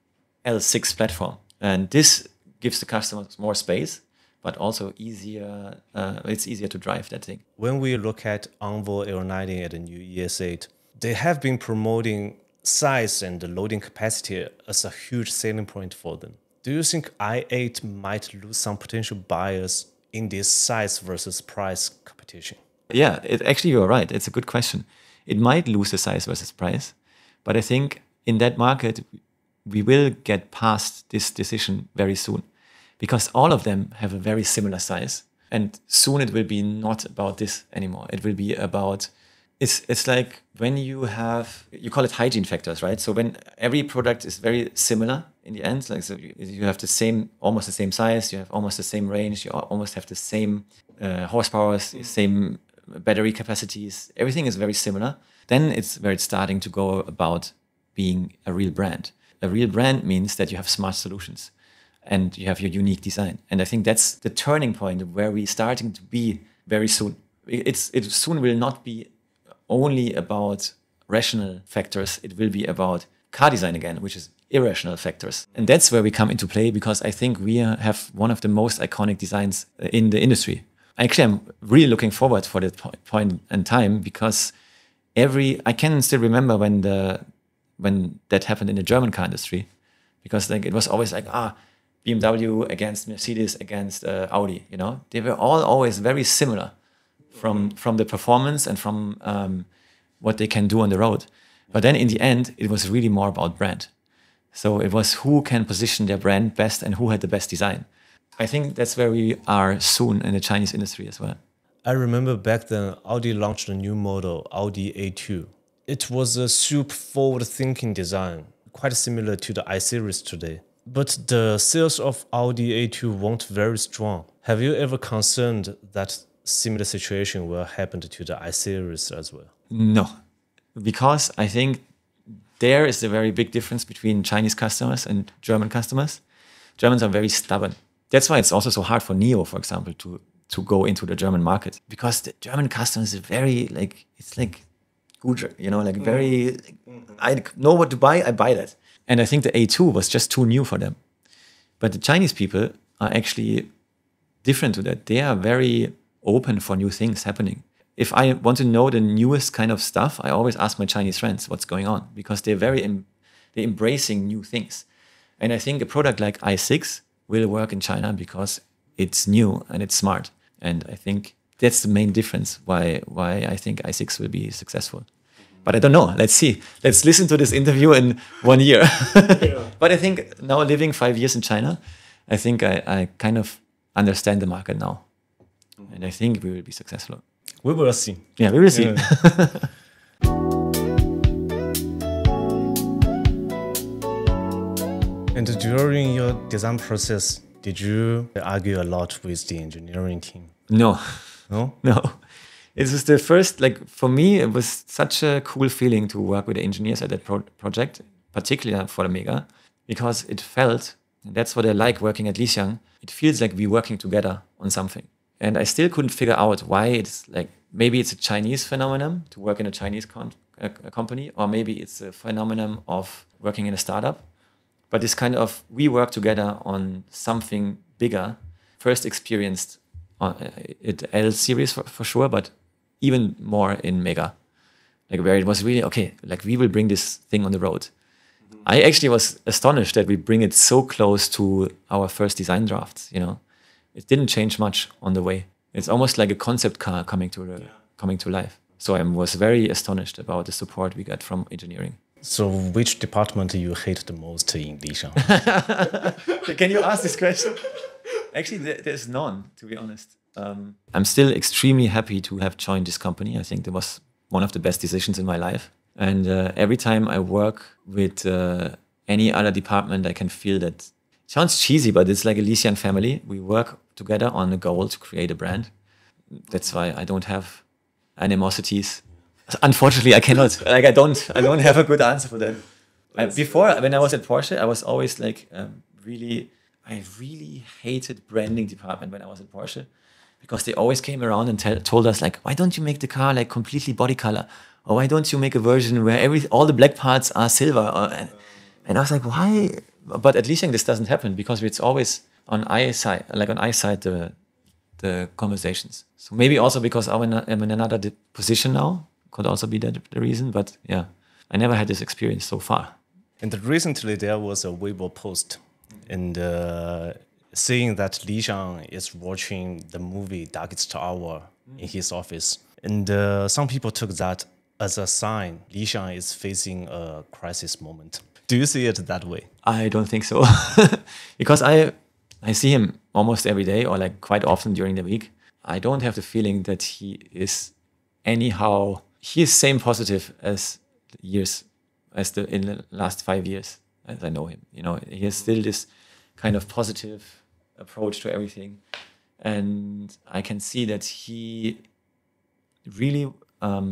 L6 platform. And this gives the customers more space, but also easier. It's easier to drive that thing. When we look at Envoy L90 and the new ES8, they have been promoting size and the loading capacity as a huge selling point for them. Do you think i8 might lose some potential buyers in this size versus price competition? Yeah, actually you're right. It's a good question. It might lose the size versus price, but I think in that market, we will get past this decision very soon because all of them have a very similar size. And soon it will be not about this anymore. It will be about, it's like when you call it hygiene factors, right? So when every product is very similar in the end, like so you have almost the same size, you have almost the same range, you almost have the same horsepower, same battery capacities, everything is very similar. Then it's where it's starting to go about being a real brand. A real brand means that you have smart solutions and you have your unique design. And I think that's the turning point where we're starting to be very soon. It soon will not be only about rational factors. It will be about car design again, which is irrational factors. And that's where we come into play because I think we have one of the most iconic designs in the industry. Actually, I'm really looking forward for that point in time because I can still remember when that happened in the German car industry, because like it was always like BMW against Mercedes against Audi. You know, they were all always very similar from the performance and from what they can do on the road. But then in the end, it was really more about brand. So it was who can position their brand best and who had the best design. I think that's where we are soon in the Chinese industry as well. I remember back then Audi launched a new model, Audi A2. It was a super forward-thinking design, quite similar to the I-Series today. But the sales of Audi A2 weren't very strong. Have you ever concerned that similar situation will happen to the I-Series as well? No, because I think there is a very big difference between Chinese customers and German customers. Germans are very stubborn. That's why it's also so hard for NIO, for example, to go into the German market, because the German customers is very like, it's like Gucci, you know, like very, I know what to buy, I buy that. And I think the A2 was just too new for them. But the Chinese people are actually different to that. They are very open for new things happening. If I want to know the newest kind of stuff, I always ask my Chinese friends what's going on, because they're they're embracing new things. And I think a product like i6 will work in China because it's new and it's smart. And I think that's the main difference why I think i6 will be successful. But I don't know. Let's see. Let's listen to this interview in 1 year. Yeah. But I think now living 5 years in China, I think I kind of understand the market now. And I think we will be successful. We will see. Yeah, we will see. Yeah. And during your design process, did you argue a lot with the engineering team? No. No? No. It was the first, like for me, it was such a cool feeling to work with the engineers at that project, particularly for the Mega, because it felt, and that's what I like working at Lixiang, it feels like we're working together on something. And I still couldn't figure out why it's like, maybe it's a Chinese phenomenon to work in a Chinese company, or maybe it's a phenomenon of working in a startup. But this kind of, we work together on something bigger, first experienced at L series for sure, but even more in Mega, like where it was really, okay, like we will bring this thing on the road. Mm-hmm. I actually was astonished that we bring it so close to our first design drafts, you know. It didn't change much on the way. It's almost like a concept car coming to life. So I was very astonished about the support we got from engineering. So which department do you hate the most in Lixiang? Can you ask this question? Actually, there's none, to be honest. I'm still extremely happy to have joined this company. I think it was one of the best decisions in my life. And every time I work with any other department, I can feel that. It sounds cheesy, but it's like a Lixiang family. We work together on a goal to create a brand. That's why I don't have animosities. Unfortunately, I cannot. Like I don't have a good answer for that. Before, when I was at Porsche, I was always like I really hated branding department when I was at Porsche, because they always came around and told us like, why don't you make the car like completely body color, or why don't you make a version where all the black parts are silver? And I was like, why? But at Lixiang this doesn't happen, because it's always on eyesight, the conversations. So maybe also because I'm in another position now. Could also be the reason, but yeah, I never had this experience so far. And recently there was a Weibo post, and seeing that Li Xiang is watching the movie Darkest Hour in his office. And some people took that as a sign Li Xiang is facing a crisis moment. Do you see it that way? I don't think so. Because I see him almost every day or like quite often during the week. I don't have the feeling that he is anyhow, he is same positive as in the last 5 years as I know him. You know, he has still this kind of positive approach to everything. And I can see that he really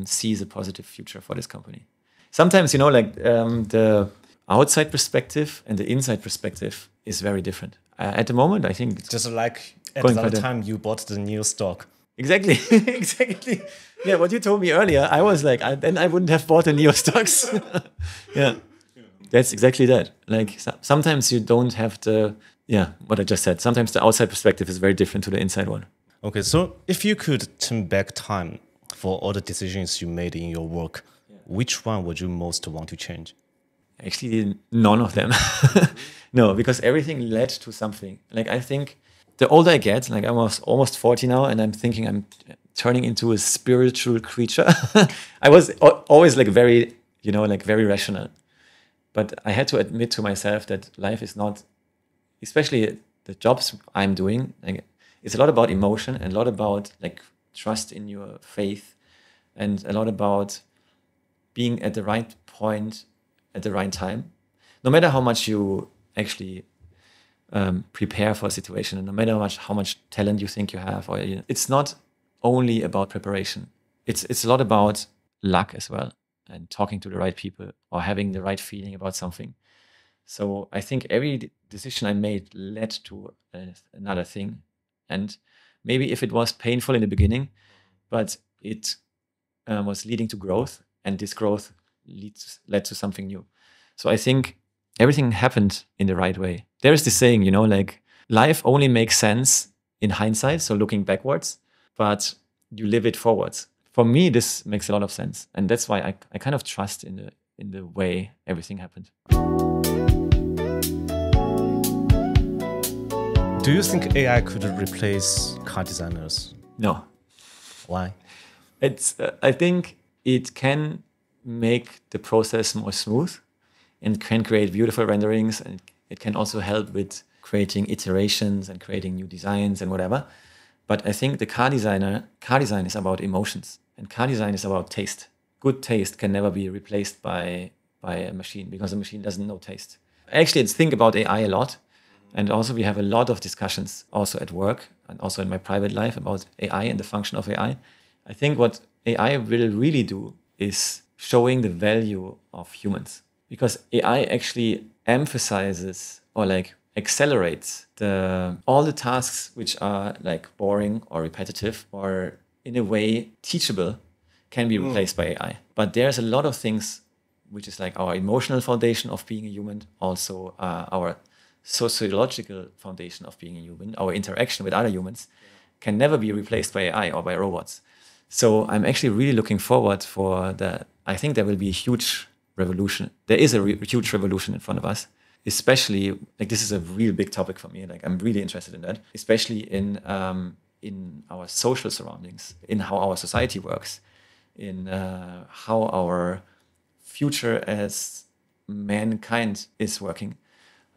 sees a positive future for this company. Sometimes, you know, like the outside perspective and the inside perspective is very different. At the moment, I think it's just like at the time you bought the new stock. Exactly, exactly. Yeah, what you told me earlier, I was like, then I wouldn't have bought the Neo stocks. Yeah, that's exactly that. Like sometimes you don't have what I just said. Sometimes the outside perspective is very different to the inside one. Okay, so if you could turn back time for all the decisions you made in your work, which one would you most want to change? Actually, none of them. No, because everything led to something. Like I think the older I get, like I'm almost 40 now, and I'm thinking I'm turning into a spiritual creature. I was always like very, you know, like very rational. But I had to admit to myself that life is not, especially the jobs I'm doing, like it's a lot about emotion and a lot about like trust in your faith and a lot about being at the right point at the right time. No matter how much you actually prepare for a situation, and no matter how much talent you think you have, or it's not only about preparation. It's a lot about luck as well, and talking to the right people or having the right feeling about something. So I think every decision I made led to another thing, and maybe if it was painful in the beginning, but it was leading to growth, and this growth led to something new. So I think everything happened in the right way. There is this saying, you know, like life only makes sense in hindsight, so looking backwards, but you live it forwards. For me, this makes a lot of sense. And that's why I kind of trust in the way everything happened. Do you think AI could replace car designers? No. Why? I think it can make the process more smooth and can create beautiful renderings, and it can also help with creating iterations and creating new designs and whatever. But I think the car design is about emotions, and car design is about taste. Good taste can never be replaced by a machine, because a machine doesn't know taste. Actually, it's think about AI a lot. And also we have a lot of discussions also at work and also in my private life about AI and the function of AI. I think what AI will really do is showing the value of humans, because AI actually emphasizes or like accelerates all the tasks which are like boring or repetitive or in a way teachable can be replaced by AI. But there's a lot of things which is like our emotional foundation of being a human, also our sociological foundation of being a human, our interaction with other humans can never be replaced by AI or by robots. So I'm actually really looking forward for that. I think there will be a huge revolution. There is a huge revolution in front of us, especially like this is a real big topic for me. Like I'm really interested in that, especially in our social surroundings, in how our society works, in how our future as mankind is working.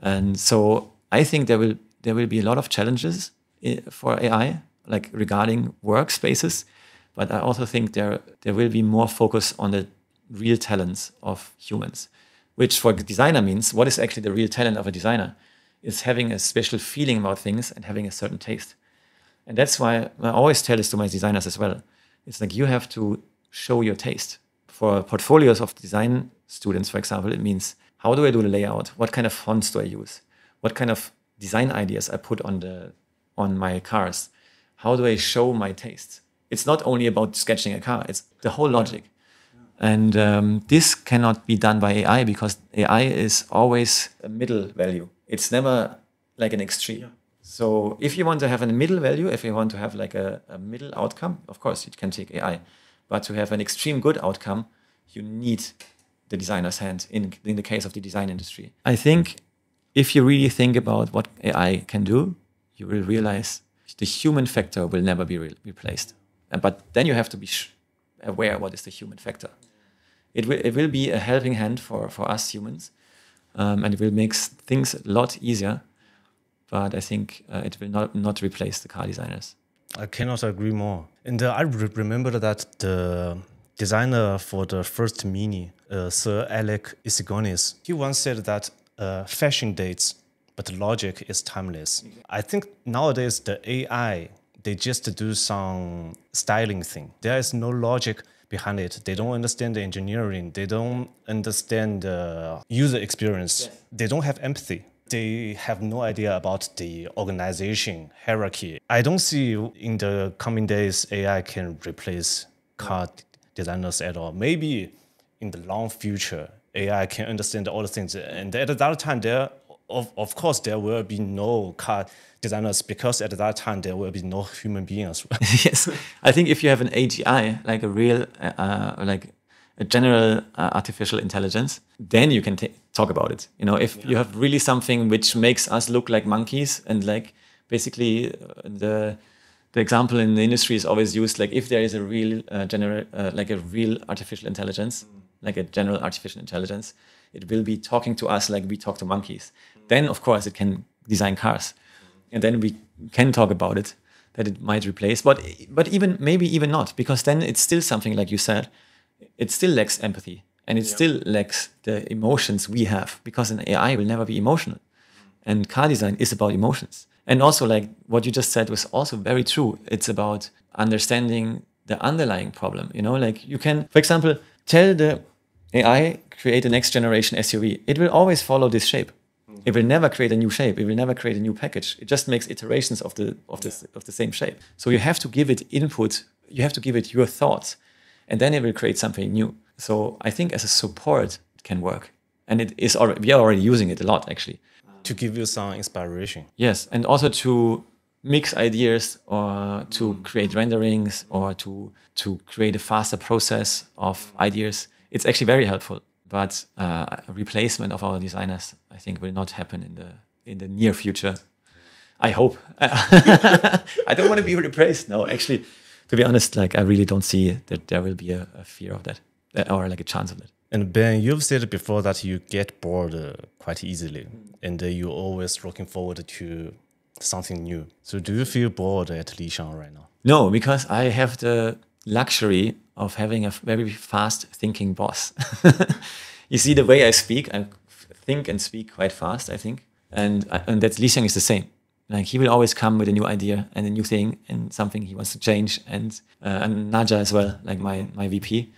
And so I think there will be a lot of challenges for AI, like regarding workspaces. But I also think there will be more focus on the real talents of humans, which for a designer means what is actually the real talent of a designer is having a special feeling about things and having a certain taste. And that's why I always tell this to my designers as well. It's like you have to show your taste. For portfolios of design students, for example, it means how do I do the layout? What kind of fonts do I use? What kind of design ideas I put on my cars? How do I show my taste? It's not only about sketching a car, it's the whole logic. And this cannot be done by AI because AI is always a middle value. It's never like an extreme. Yeah. So if you want to have a middle value, if you want to have like a middle outcome, of course, you can take AI. But to have an extreme good outcome, you need the designer's hand in the case of the design industry. I think if you really think about what AI can do, you will realize the human factor will never be replaced. But then you have to be aware what is the human factor. It will be a helping hand for us humans, and it will make things a lot easier. But I think it will not replace the car designers. I cannot agree more. And I remember that the designer for the first Mini, Sir Alec Isigonis, he once said that fashion dates, but logic is timeless. I think nowadays the AI, they just do some styling thing. There is no logic behind it. They don't understand the engineering. They don't understand the user experience. Yes. They don't have empathy. They have no idea about the organization, hierarchy. I don't see in the coming days AI can replace car designers at all. Maybe in the long future, AI can understand all the things. And at that time, of course, there will be no car designers because at that time, there will be no human beings. Yes. I think if you have an AGI, like a real, like a general artificial intelligence, then you can talk about it. You know, if you have really something which makes us look like monkeys, and like basically the example in the industry is always used, like if there is a real like a real artificial intelligence, like a general artificial intelligence, it will be talking to us like we talk to monkeys. Then of course it can design cars, and then we can talk about it, that it might replace, but even maybe even not, because then it's still something like you said. It still lacks empathy, and it still lacks the emotions we have, because an AI will never be emotional. And car design is about emotions. And also, like what you just said was also very true. It's about understanding the underlying problem. You know, like you can, for example, tell the AI, create a next generation SUV. It will always follow this shape. It will never create a new shape. It will never create a new package. It just makes iterations of the same shape. So you have to give it input. You have to give it your thoughts. And then it will create something new. So I think as a support, it can work. And it is already, we are already using it a lot, actually. To give you some inspiration. Yes, and also to mix ideas, or to create renderings, or to create a faster process of ideas. It's actually very helpful. But a replacement of our designers, I think, will not happen in the near future. I hope. I don't want to be replaced. No, actually. To be honest, like I really don't see that there will be a fear of that, or like a chance of that. And Ben, you've said before that you get bored quite easily, and you're always looking forward to something new. So do you feel bored at Lixiang right now? No, because I have the luxury of having a very fast thinking boss. You see the way I speak, I think and speak quite fast, I think. And that Lixiang is the same. Like he will always come with a new idea and a new thing and something he wants to change, and Naja as well, like my VP.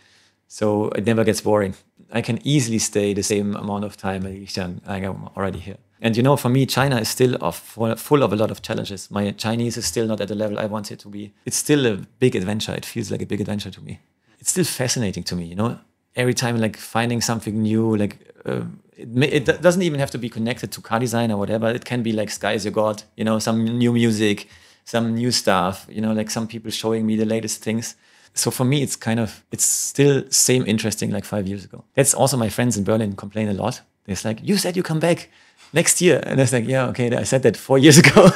So it never gets boring. I can easily stay the same amount of time at Lixiang, like I'm already here. And you know, for me, China is still full of a lot of challenges. My Chinese is still not at the level I want it to be. It's still a big adventure. It feels like a big adventure to me. It's still fascinating to me, you know? Every time, like finding something new, like it doesn't even have to be connected to car design or whatever. It can be like sky is your god, you know, some new music, some new stuff, you know, like some people showing me the latest things. So for me, it's still same interesting like 5 years ago. That's also my friends in Berlin complain a lot. They're like, you said you come back next year. And I was like, yeah, okay, I said that 4 years ago.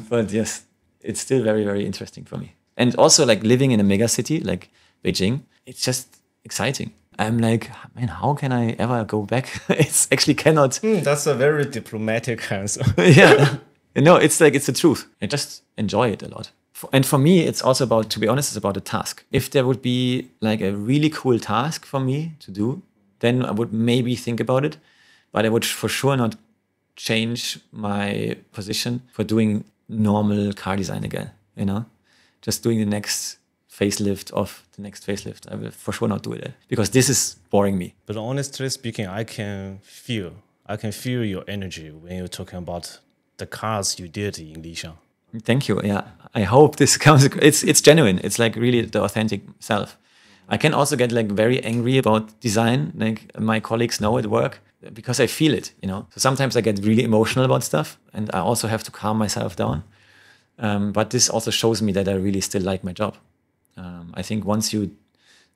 But yes, it's still very, very interesting for me. And also like living in a mega city like Beijing, it's just exciting. I'm like, man, how can I ever go back? It's actually cannot. That's a very diplomatic answer. Yeah. No, it's like, it's the truth. I just enjoy it a lot. And for me, it's also about, to be honest, it's about a task. If there would be like a really cool task for me to do, then I would maybe think about it. But I would for sure not change my position for doing normal car design again, you know? Just doing the next facelift of the next facelift. I will for sure not do it because this is boring me. But honestly speaking, I can feel your energy when you're talking about the cars you did in Lixiang. Thank you. Yeah, I hope this comes. It's genuine. It's like really the authentic self. I can also get like very angry about design. Like my colleagues know at work because I feel it. You know. So sometimes I get really emotional about stuff, and I also have to calm myself down. But this also shows me that I really still like my job. I think once you're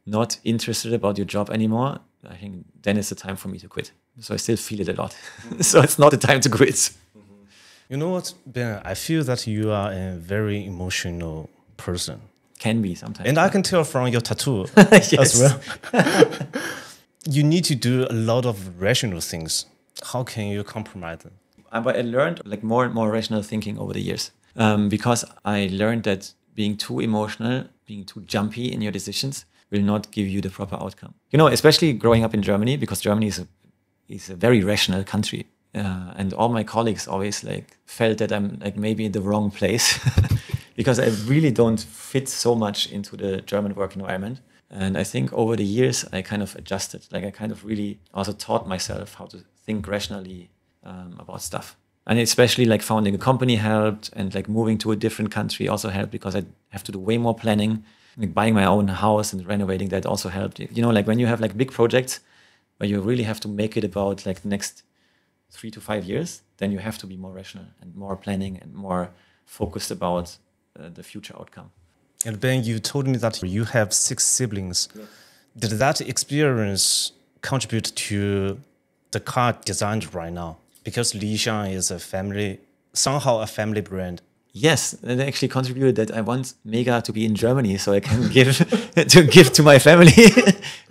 not interested about your job anymore, I think then it's the time for me to quit. So I still feel it a lot. So it's not the time to quit. You know what, Ben? I feel that you are a very emotional person. Can be sometimes. And I can tell from your tattoo Yes. as well. You need to do a lot of rational things. How can you compromise them? But I learned like more and more rational thinking over the years, because I learned that being too emotional, being too jumpy in your decisions will not give you the proper outcome. You know, especially growing up in Germany, because Germany is a very rational country. And all my colleagues always like felt that I'm like maybe in the wrong place because I really don't fit so much into the German work environment. And I think over the years, I kind of adjusted. Like I kind of really also taught myself how to think rationally about stuff. And especially like founding a company helped, and like moving to a different country also helped because I have to do way more planning. Like buying my own house and renovating, that also helped. You know, like when you have like big projects where you really have to make it about like the next 3 to 5 years, then you have to be more rational and more planning and more focused about the future outcome. And Ben, you told me that you have 6 siblings. Yes. Did that experience contribute to the car designed right now? Because Lixiang is somehow a family brand. Yes, it actually contributed that I want Mega to be in Germany so I can give to my family.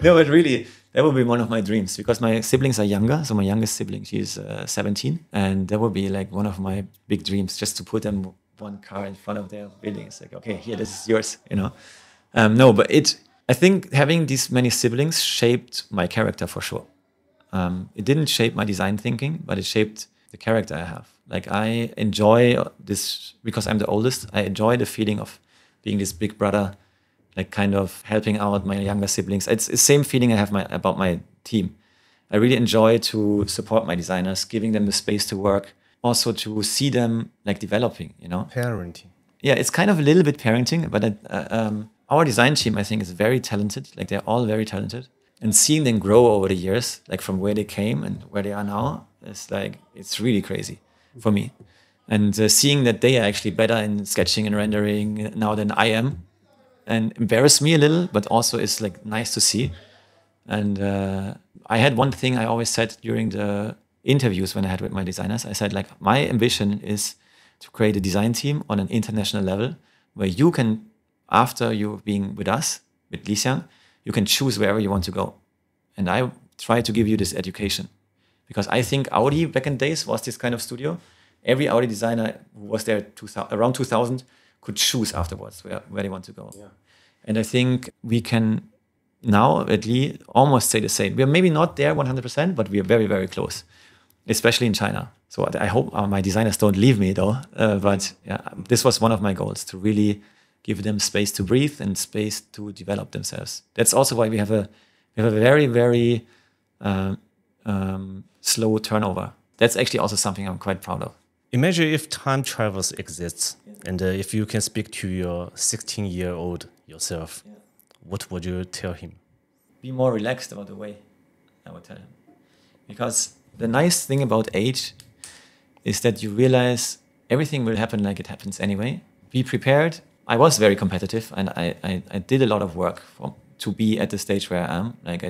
No, but really, that would be one of my dreams because my siblings are younger. So my youngest sibling, she's 17. And that would be like one of my big dreams, just to put them one car in front of their building. It's like, okay, here, this is yours, you know. No, but I think having these many siblings shaped my character for sure. It didn't shape my design thinking, but it shaped the character I have. Like I enjoy this, because I'm the oldest, I enjoy the feeling of being this big brother, like kind of helping out my younger siblings. It's the same feeling I have about my team. I really enjoy to support my designers, giving them the space to work, also to see them like developing, you know? Parenting. Yeah, it's kind of a little bit parenting, but our design team, I think, is very talented. Like they're all very talented. And seeing them grow over the years, like from where they came and where they are now, it's really crazy for me. And seeing that they are actually better in sketching and rendering now than I am, and embarrass me a little, but also is like nice to see. And I had one thing I always said during the interviews when I had with my designers. I said, like, my ambition is to create a design team on an international level where you can, after you being with us, with Lixiang, you can choose wherever you want to go. And I try to give you this education. Because I think Audi back in days was this kind of studio. Every Audi designer who was there around 2000 could choose afterwards where they want to go. Yeah. And I think we can now at least almost say the same. We're maybe not there 100%, but we are very, very close, especially in China. So I hope my designers don't leave me though. But yeah, this was one of my goals, to really give them space to breathe and space to develop themselves. That's also why we have a very, very slow turnover. That's actually also something I'm quite proud of. Imagine if time travel exists, and if you can speak to your 16-year-old yourself, what would you tell him? Be more relaxed about the way, I would tell him. Because the nice thing about age is that you realize everything will happen like it happens anyway. Be prepared. I was very competitive, and I did a lot of work to be at the stage where I am. Like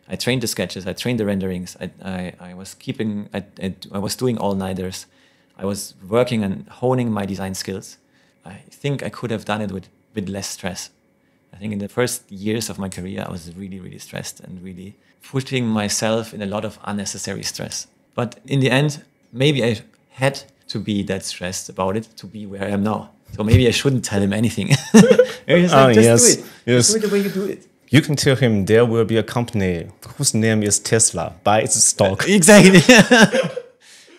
I trained the sketches, I trained the renderings, I was doing all-nighters. I was working and honing my design skills. I think I could have done it with less stress. I think in the first years of my career, I was really, really stressed and really putting myself in a lot of unnecessary stress. But in the end, maybe I had to be that stressed about it to be where I am now. So maybe I shouldn't tell him anything. Just do it. Yes. Just do it the way you do it. You can tell him there will be a company whose name is Tesla. Buy its stock. Exactly.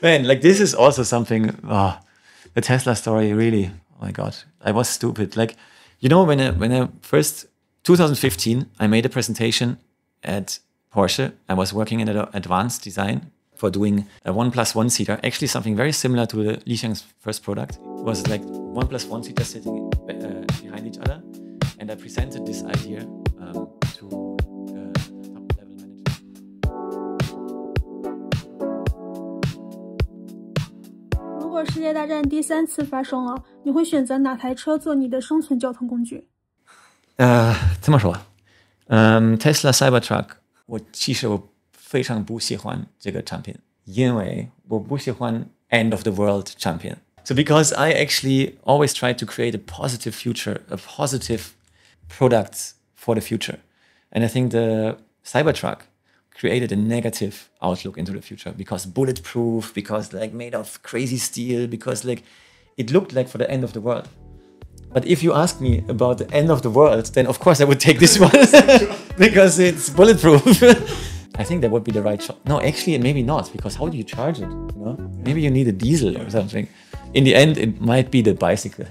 Man, like this is also something, the Tesla story really, oh my God, I was stupid. Like, you know, when I first, 2015, I made a presentation at Porsche. I was working in advanced design for doing a 1+1 seater, actually something very similar to the Lixiang's first product. It was like 1+1 seater sitting behind each other. And I presented this idea to top-level managers. 如果世界大战第3次发生了，你会选择哪台车做你的生存交通工具？这么说，Tesla Cybertruck， 其实我非常不喜欢这个产品，因为我不喜欢 end of the world champion. So because I actually always try to create a positive future, a positive product for the future. And I think the Cybertruck created a negative outlook into the future because bulletproof, because like made of crazy steel, because like it looked like for the end of the world. But if you ask me about the end of the world, then of course I would take this one because it's bulletproof. I think that would be the right shot. No, actually, maybe not, because how do you charge it? You know, maybe you need a diesel or something. In the end, it might be the bicycle.